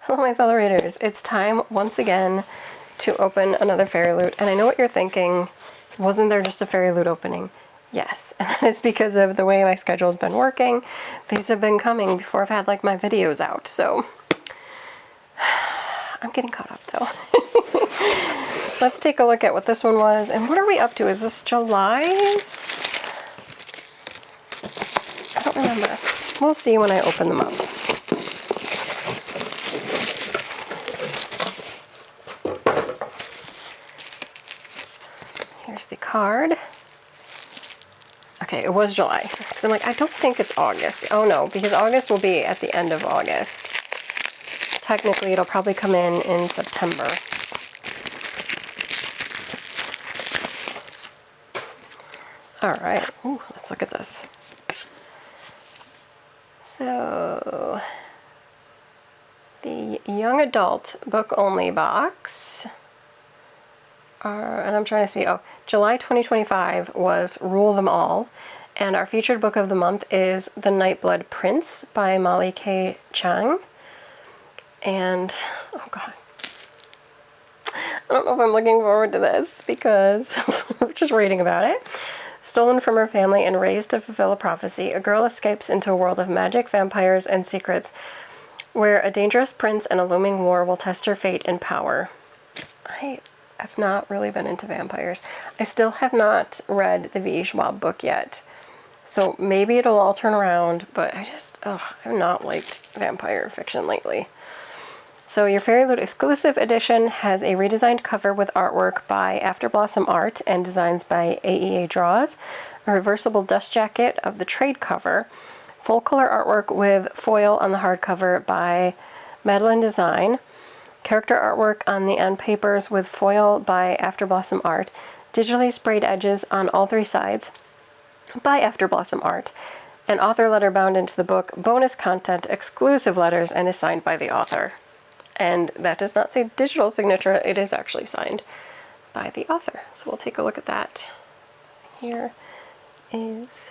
Hello my fellow readers, it's time once again to open another FairyLoot, and I know what you're thinking, wasn't there just a FairyLoot opening? Yes, and that is because of the way my schedule has been working. These have been coming before I've had like my videos out, so I'm getting caught up though. Let's take a look at what this one was, and what are we up to? Is this July's? I don't remember. We'll see when I open them up. Here's the card. Okay, it was July. Because I'm like, I don't think it's August. Oh no, because August will be at the end of August. Technically, it'll probably come in September. Alright, let's look at this. So, the young adult book only box. And I'm trying to see, July 2025 was Rule Them All, and our featured book of the month is The Nightblood Prince by Molly K. Chang. And, oh god, I don't know if I'm looking forward to this, because I'm just reading about it. Stolen from her family and raised to fulfill a prophecy, a girl escapes into a world of magic, vampires, and secrets, where a dangerous prince and a looming war will test her fate and power. I've not really been into vampires. I still have not read the V. Schwab book yet. So maybe it'll all turn around, but I've not liked vampire fiction lately. So your FairyLoot exclusive edition has a redesigned cover with artwork by After Blossom Art and designs by AEA Draws, a reversible dust jacket of the trade cover, full color artwork with foil on the hardcover by Madeline Design, character artwork on the end papers with foil by After Blossom Art, digitally sprayed edges on all three sides by After Blossom Art, an author letter bound into the book, bonus content, exclusive letters, and is signed by the author. And that does not say digital signature, it is actually signed by the author. So we'll take a look at that. Here is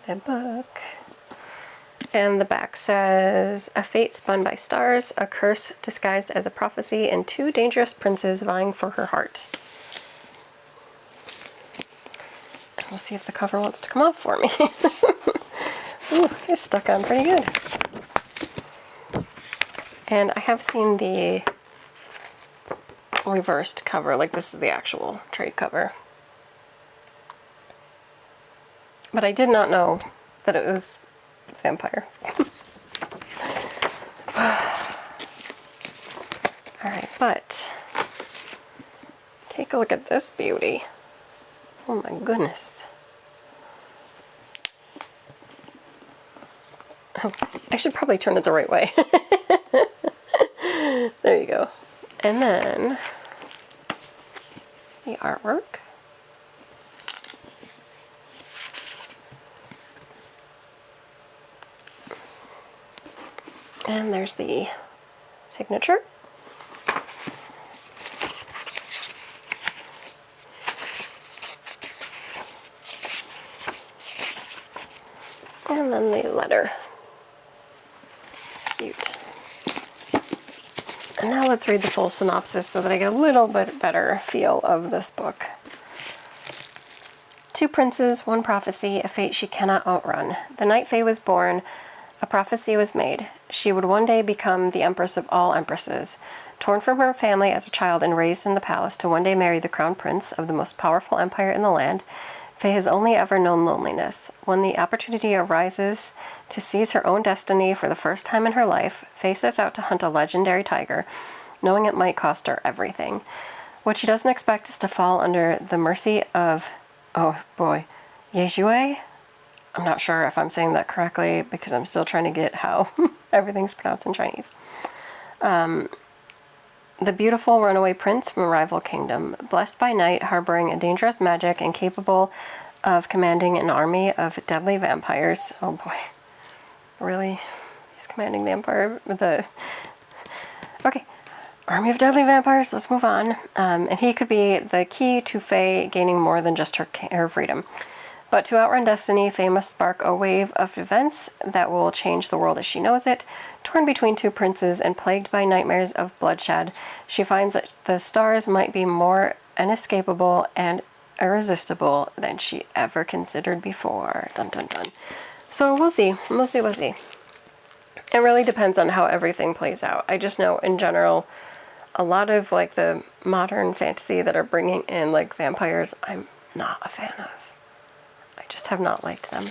the book. And the back says, a fate spun by stars, a curse disguised as a prophecy, and two dangerous princes vying for her heart. And we'll see if the cover wants to come off for me. Ooh, it's stuck on pretty good. And I have seen the reversed cover, like this is the actual trade cover. But I did not know that it was vampire. Alright, but take a look at this beauty. Oh my goodness. Oh, I should probably turn it the right way. There you go. And then the artwork. And there's the signature. And then the letter. Cute. And now let's read the full synopsis so that I get a little bit better feel of this book. Two princes, one prophecy, a fate she cannot outrun. The night Fae was born, a prophecy was made. She would one day become the empress of all empresses. Torn from her family as a child and raised in the palace to one day marry the crown prince of the most powerful empire in the land, Fae has only ever known loneliness. When the opportunity arises to seize her own destiny for the first time in her life, Fae sets out to hunt a legendary tiger, knowing it might cost her everything. What she doesn't expect is to fall under the mercy of, oh boy, Yejue? I'm not sure if I'm saying that correctly because I'm still trying to get how everything's pronounced in Chinese. The beautiful runaway prince from a rival kingdom, blessed by night, harboring a dangerous magic and capable of commanding an army of deadly vampires. Oh boy. Really? He's commanding the empire? Okay. Army of deadly vampires, let's move on. And he could be the key to Fae gaining more than just her freedom. But to outrun destiny, fame must spark a wave of events that will change the world as she knows it. Torn between two princes and plagued by nightmares of bloodshed, she finds that the stars might be more inescapable and irresistible than she ever considered before. Dun dun dun. So we'll see. We'll see. We'll see. It really depends on how everything plays out. I just know in general, a lot of like the modern fantasy that are bringing in like vampires, I'm not a fan of. I just have not liked them.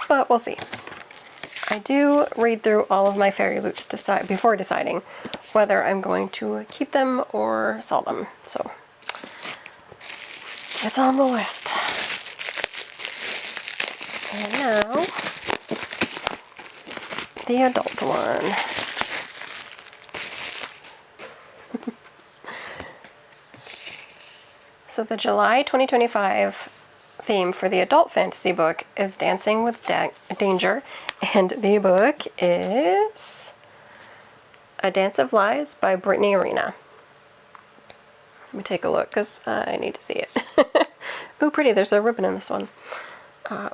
But we'll see. I do read through all of my FairyLoots before deciding whether I'm going to keep them or sell them. So it's on the list. And now, the adult one. So the July 2025 theme for the adult fantasy book is Dancing with Danger, and the book is A Dance of Lies by Brittany Arena. Let me take a look because I need to see it. Ooh, pretty. There's a ribbon in this one.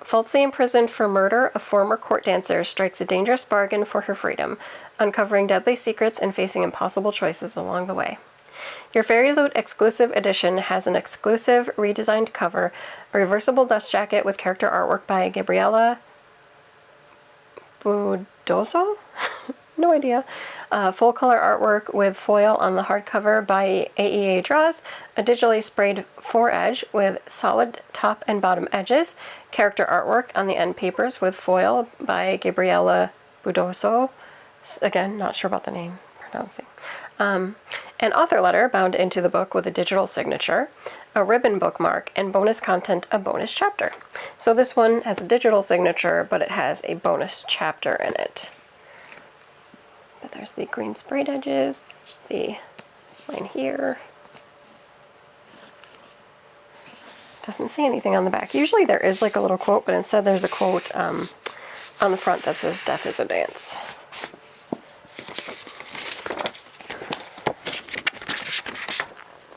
Falsely imprisoned for murder, a former court dancer strikes a dangerous bargain for her freedom, uncovering deadly secrets and facing impossible choices along the way. Your FairyLoot exclusive edition has an exclusive redesigned cover, a reversible dust jacket with character artwork by Gabriella Budoso? No idea. Full color artwork with foil on the hardcover by AEA Draws, a digitally sprayed foredge with solid top and bottom edges, character artwork on the end papers with foil by Gabriella Budoso. Again, not sure about the name pronouncing. An author letter bound into the book with a digital signature, a ribbon bookmark, and bonus content, a bonus chapter. So this one has a digital signature, but it has a bonus chapter in it. But there's the green sprayed edges, there's the line here. Doesn't say anything on the back. Usually there is like a little quote, but instead there's a quote on the front that says, "Death is a dance."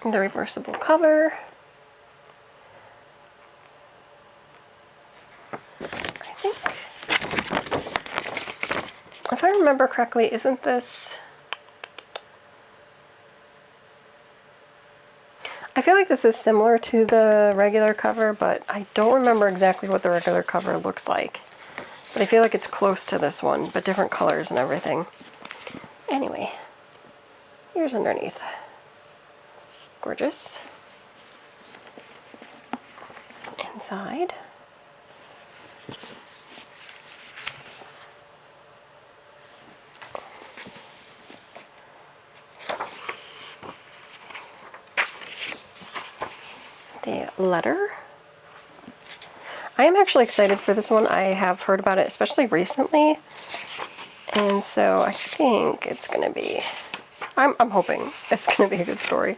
The reversible cover. I think, if I remember correctly, isn't this... I feel like this is similar to the regular cover, but I don't remember exactly what the regular cover looks like. But I feel like it's close to this one, but different colors and everything. Anyway, here's underneath. Gorgeous. Inside. The letter. I am actually excited for this one. I have heard about it, especially recently. And so I think it's going to be, I'm hoping it's going to be a good story.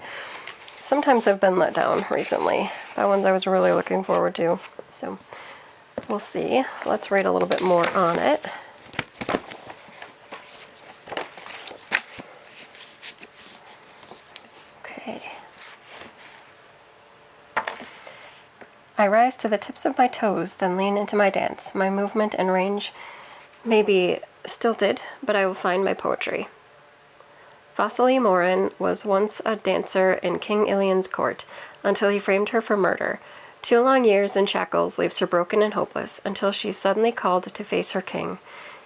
Sometimes I've been let down recently by ones I was really looking forward to. So we'll see. Let's read a little bit more on it. Okay. I rise to the tips of my toes, then lean into my dance. My movement and range may be stilted, but I will find my poetry. Vasily Morin was once a dancer in King Ilian's court, until he framed her for murder. 2 long years in shackles leaves her broken and hopeless, until she's suddenly called to face her king.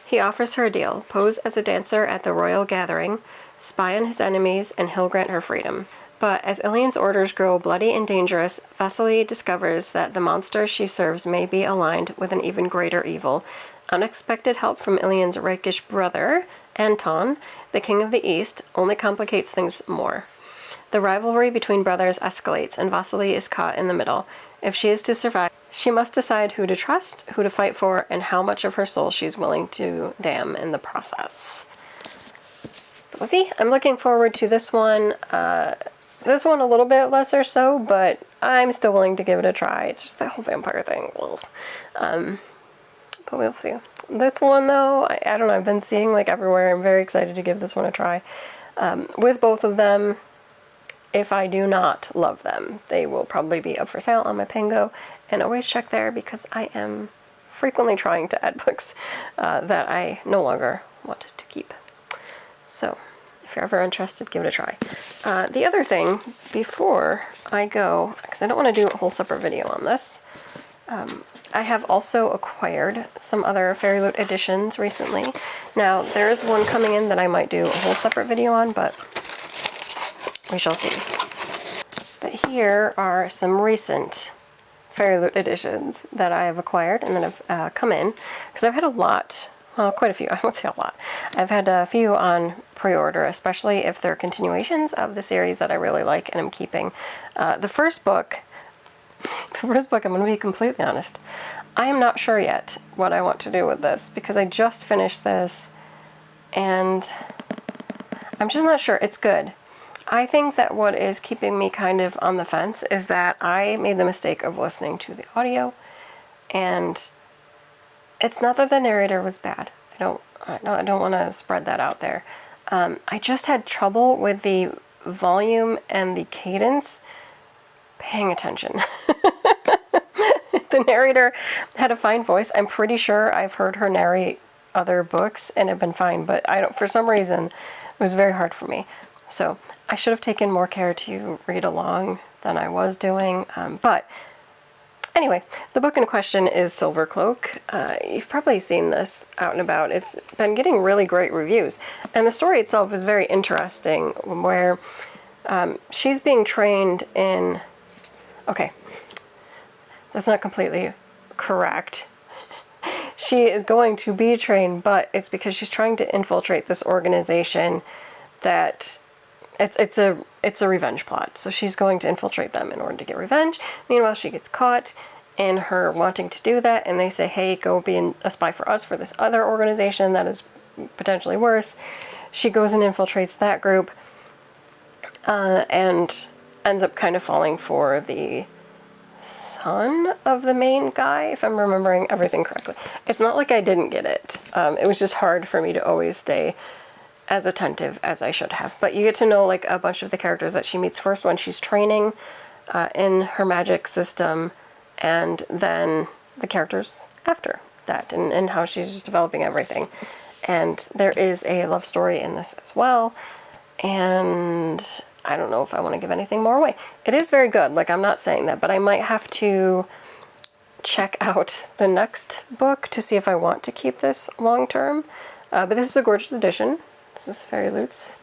He offers her a deal: pose as a dancer at the royal gathering, spy on his enemies, and he'll grant her freedom. But as Ilian's orders grow bloody and dangerous, Vasily discovers that the monster she serves may be aligned with an even greater evil. Unexpected help from Ilian's rakish brother, Anton, the king of the East, only complicates things more. The rivalry between brothers escalates, and Vasily is caught in the middle. If she is to survive, she must decide who to trust, who to fight for, and how much of her soul she's willing to damn in the process. So we'll see. I'm looking forward to this one. This one a little bit less or so, but I'm still willing to give it a try. It's just that whole vampire thing. But we'll see. This one, though, I don't know. I've been seeing like everywhere. I'm very excited to give this one a try. With both of them, if I do not love them, they will probably be up for sale on my Pango, and always check there because I am frequently trying to add books that I no longer want to keep. So if you're ever interested, give it a try. The other thing, before I go, because I don't want to do a whole separate video on this, I have also acquired some other FairyLoot editions recently. Now, there is one coming in that I might do a whole separate video on, but we shall see. But here are some recent FairyLoot editions that I have acquired and that have come in, because I've had a lot, well, quite a few, I won't say a lot. I've had a few on pre-order, especially if they're continuations of the series that I really like and I'm keeping. The first book, I'm going to be completely honest, I am not sure yet what I want to do with this, because I just finished this and I'm just not sure. It's good. I think that what is keeping me kind of on the fence is that I made the mistake of listening to the audio, and it's not that the narrator was bad. I don't want to spread that out there. I just had trouble with the volume and the cadence paying attention. The narrator had a fine voice. I'm pretty sure I've heard her narrate other books and have been fine, but for some reason, it was very hard for me. So I should have taken more care to read along than I was doing. But anyway, the book in question is Silver Cloak. You've probably seen this out and about. It's been getting really great reviews. And the story itself is very interesting, where she's being trained in... Okay, that's not completely correct. She is going to be trained, but it's because she's trying to infiltrate this organization that... It's a revenge plot. So she's going to infiltrate them in order to get revenge. Meanwhile, she gets caught in her wanting to do that, and they say, hey, go be a spy for us for this other organization that is potentially worse. She goes and infiltrates that group, and ends up kind of falling for the son of the main guy, if I'm remembering everything correctly. It's not like I didn't get it. It was just hard for me to always stay as attentive as I should have. But you get to know like a bunch of the characters that she meets first when she's training in her magic system, and then the characters after that, and how she's just developing everything. And there is a love story in this as well, and I don't know if I want to give anything more away. It is very good, like I'm not saying that, but I might have to check out the next book to see if I want to keep this long term. But this is a gorgeous edition. This is FairyLoot's.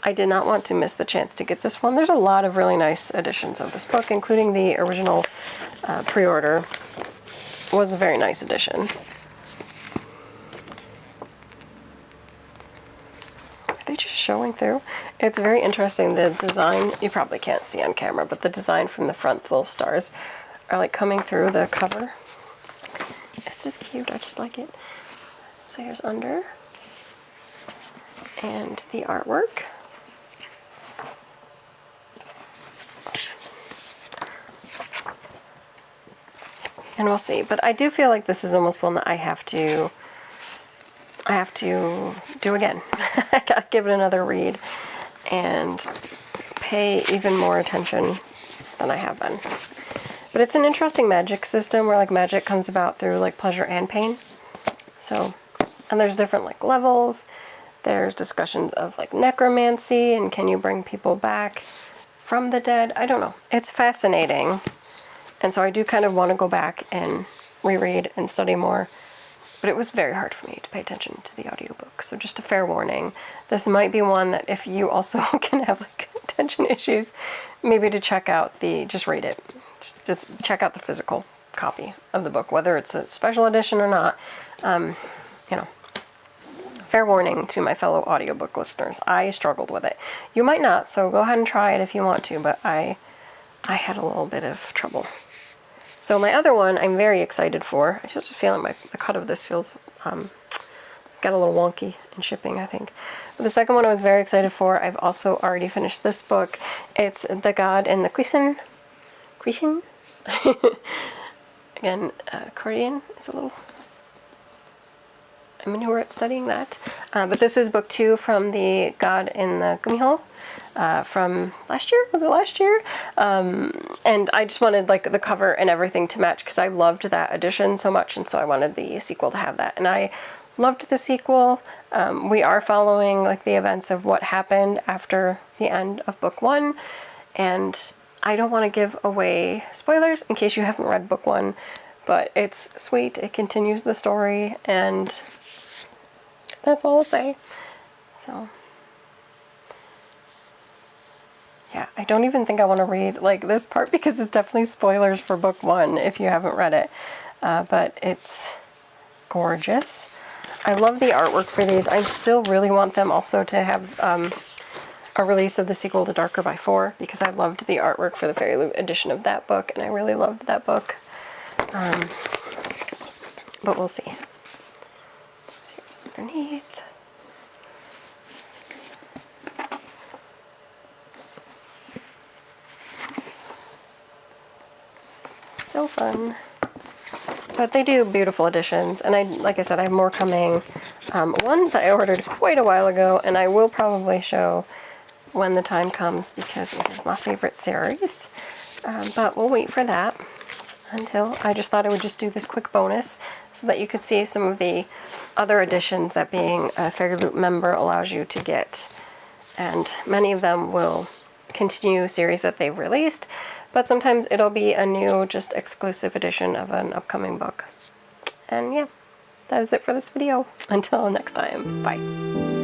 I did not want to miss the chance to get this one. There's a lot of really nice editions of this book, including the original pre-order. Was a very nice edition. Are they just showing through? It's very interesting. The design, you probably can't see on camera, but the design from the front, the little stars, are like coming through the cover. It's just cute. I just like it. So here's under. And the artwork. And we'll see. But I do feel like this is almost one that I have to do again. I gotta give it another read and pay even more attention than I have been. But it's an interesting magic system where like magic comes about through like pleasure and pain. So, and there's different like levels. There's discussions of like necromancy and can you bring people back from the dead? I don't know. It's fascinating. And so I do kind of want to go back and reread and study more. But it was very hard for me to pay attention to the audiobook. So just a fair warning. This might be one that if you also can have like attention issues, maybe to check out just read it. Just check out the physical copy of the book, whether it's a special edition or not. You know. Fair warning to my fellow audiobook listeners. I struggled with it. You might not, so go ahead and try it if you want to, but I had a little bit of trouble. So my other one I'm very excited for. I just feel like the cut of this feels got a little wonky in shipping, I think. But the second one I was very excited for. I've also already finished this book. It's The God and the Quisin. Again, accordion is a little... I'm newer at studying that. But this is book 2 from the God in the Gummy Hole from last year. Was it last year? And I just wanted like the cover and everything to match because I loved that edition so much, and so I wanted the sequel to have that. And I loved the sequel. We are following like the events of what happened after the end of book 1, and I don't want to give away spoilers in case you haven't read book 1, but it's sweet. It continues the story, and that's all I'll say. So yeah, I don't even think I want to read like this part because it's definitely spoilers for book 1 if you haven't read it. But it's gorgeous. I love the artwork for these. I still really want them also to have a release of the sequel to Darker by 4 because I loved the artwork for the FairyLoot edition of that book, and I really loved that book. But we'll see. Here's underneath. So fun. But they do beautiful editions, and like I said, I have more coming. One that I ordered quite a while ago, and I will probably show when the time comes because it is my favorite series. But we'll wait for that until I just thought I would just do this quick bonus so that you could see some of the other editions that being a FairyLoot member allows you to get. And many of them will continue series that they've released, but sometimes it'll be a new, just exclusive edition of an upcoming book. And yeah, that is it for this video. Until next time, bye.